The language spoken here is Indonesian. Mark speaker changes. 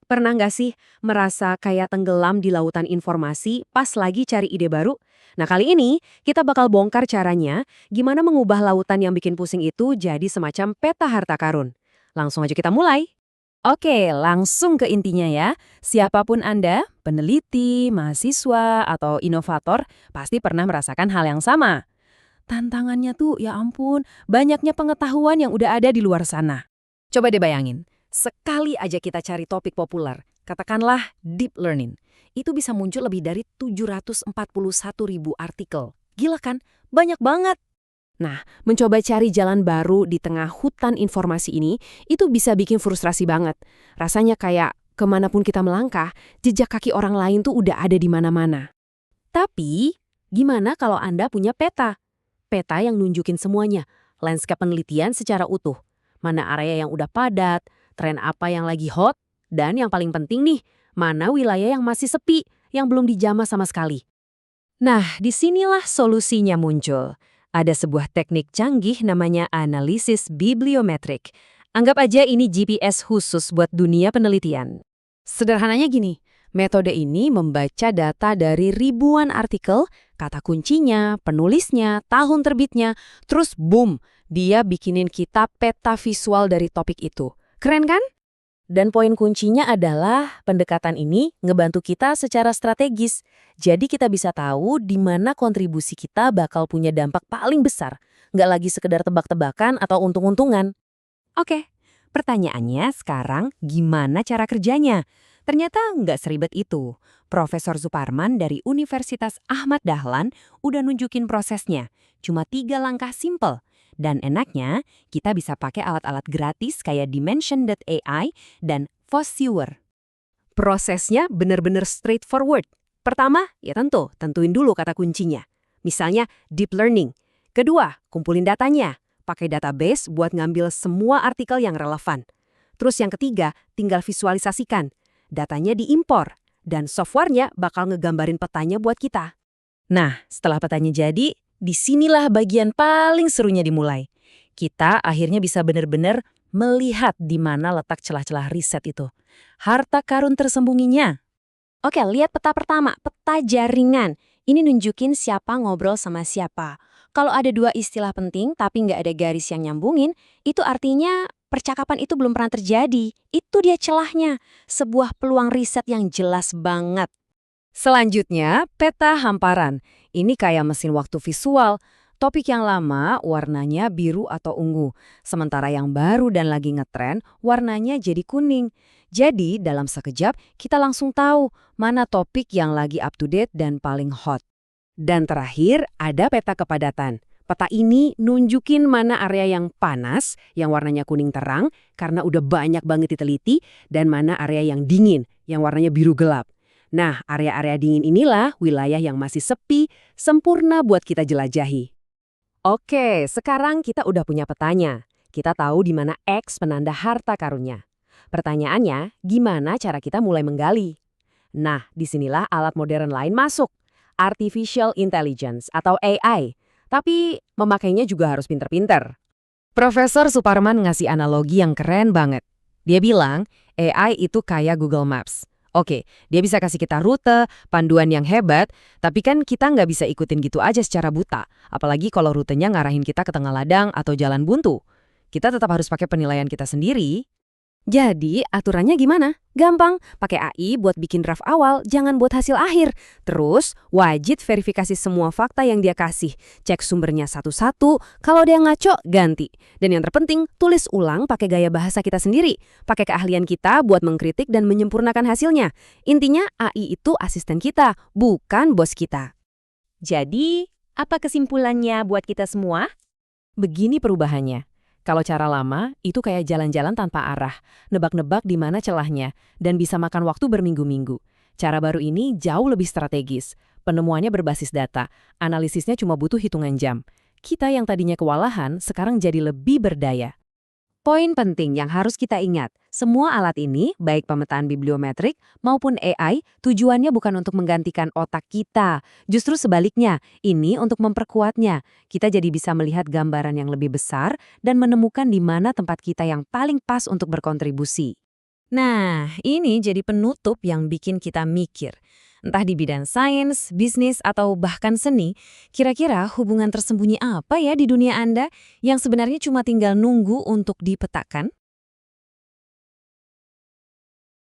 Speaker 1: Pernah nggak sih merasa kayak tenggelam di lautan informasi pas lagi cari ide baru? Nah kali ini kita bakal bongkar caranya gimana mengubah lautan yang bikin pusing itu jadi semacam peta harta karun. Langsung aja kita mulai.
Speaker 2: Oke, langsung ke intinya ya. Siapapun Anda, peneliti, mahasiswa, atau inovator, pasti pernah merasakan hal yang sama. Tantangannya tuh, ya ampun, banyaknya pengetahuan yang udah ada di luar sana. Coba deh bayangin, sekali aja kita cari topik populer, katakanlah deep learning, itu bisa muncul lebih dari 741.000 artikel. Gila kan? Banyak banget. Nah, mencoba cari jalan baru di tengah hutan informasi ini, itu bisa bikin frustrasi banget. Rasanya kayak kemanapun kita melangkah, jejak kaki orang lain tuh udah ada di mana-mana.
Speaker 1: Tapi gimana kalau Anda punya peta? Peta yang nunjukin semuanya, lanskap penelitian secara utuh. Mana area yang udah padat, tren apa yang lagi hot, dan yang paling penting nih, mana wilayah yang masih sepi, yang belum dijamah sama sekali. Nah, disinilah solusinya muncul. Ada sebuah teknik canggih namanya analisis bibliometrik. Anggap aja ini GPS khusus buat dunia penelitian.
Speaker 2: Sederhananya gini, metode ini membaca data dari ribuan artikel, kata kuncinya, penulisnya, tahun terbitnya, terus boom, dia bikinin kita peta visual dari topik itu. Keren kan?
Speaker 1: Dan poin kuncinya adalah pendekatan ini ngebantu kita secara strategis. Jadi kita bisa tahu di mana kontribusi kita bakal punya dampak paling besar. Nggak lagi sekedar tebak-tebakan atau untung-untungan. Oke, pertanyaannya sekarang gimana cara kerjanya? Ternyata nggak seribet itu. Profesor Suparman dari Universitas Ahmad Dahlan udah nunjukin prosesnya. Cuma 3 langkah simple. Dan enaknya, kita bisa pakai alat-alat gratis kayak Dimension.ai dan Fossviewer. Prosesnya bener-bener straightforward. Pertama, ya tentuin dulu kata kuncinya. Misalnya deep learning. Kedua, kumpulin datanya. Pakai database buat ngambil semua artikel yang relevan. Terus yang ketiga, tinggal visualisasikan. Datanya diimpor, dan softwarenya bakal ngegambarin petanya buat kita. Nah, setelah petanya jadi, disinilah bagian paling serunya dimulai. Kita akhirnya bisa benar-benar melihat di mana letak celah-celah riset itu. Harta karun tersembunyinya. Oke, lihat peta pertama, peta jaringan. Ini nunjukin siapa ngobrol sama siapa. Kalau ada 2 istilah penting tapi nggak ada garis yang nyambungin, itu artinya percakapan itu belum pernah terjadi. Itu dia celahnya. Sebuah peluang riset yang jelas banget. Selanjutnya, peta hamparan. Ini kayak mesin waktu visual. Topik yang lama warnanya biru atau ungu. Sementara yang baru dan lagi ngetren, warnanya jadi kuning. Jadi, dalam sekejap, kita langsung tahu mana topik yang lagi up to date dan paling hot. Dan terakhir, ada peta kepadatan. Peta ini nunjukin mana area yang panas, yang warnanya kuning terang, karena udah banyak banget diteliti, dan mana area yang dingin, yang warnanya biru gelap. Nah, area-area dingin inilah wilayah yang masih sepi, sempurna buat kita jelajahi. Oke, sekarang kita udah punya petanya. Kita tahu di mana X penanda harta karunnya. Pertanyaannya, gimana cara kita mulai menggali? Nah, disinilah alat modern lain masuk. Artificial Intelligence atau AI. Tapi memakainya juga harus pinter-pinter. Profesor Suparman ngasih analogi yang keren banget. Dia bilang, AI itu kayak Google Maps. Oke, dia bisa kasih kita rute, panduan yang hebat, tapi kan kita nggak bisa ikutin gitu aja secara buta. Apalagi kalau rutenya ngarahin kita ke tengah ladang atau jalan buntu. Kita tetap harus pakai penilaian kita sendiri. Jadi, aturannya gimana? Gampang, pakai AI buat bikin draft awal, jangan buat hasil akhir. Terus, wajib verifikasi semua fakta yang dia kasih. Cek sumbernya satu-satu, kalau dia ngaco, ganti. Dan yang terpenting, tulis ulang pakai gaya bahasa kita sendiri. Pakai keahlian kita buat mengkritik dan menyempurnakan hasilnya. Intinya, AI itu asisten kita, bukan bos kita.
Speaker 2: Jadi, apa kesimpulannya buat kita semua?
Speaker 1: Begini perubahannya. Kalau cara lama, itu kayak jalan-jalan tanpa arah, nebak-nebak di mana celahnya, dan bisa makan waktu berminggu-minggu. Cara baru ini jauh lebih strategis. Penemuannya berbasis data, analisisnya cuma butuh hitungan jam. Kita yang tadinya kewalahan, sekarang jadi lebih berdaya. Poin penting yang harus kita ingat, semua alat ini, baik pemetaan bibliometrik maupun AI, tujuannya bukan untuk menggantikan otak kita. Justru sebaliknya, ini untuk memperkuatnya. Kita jadi bisa melihat gambaran yang lebih besar dan menemukan di mana tempat kita yang paling pas untuk berkontribusi. Nah, ini jadi penutup yang bikin kita mikir. Entah di bidang sains, bisnis, atau bahkan seni, kira-kira hubungan tersembunyi apa ya di dunia Anda yang sebenarnya cuma tinggal nunggu untuk dipetakan?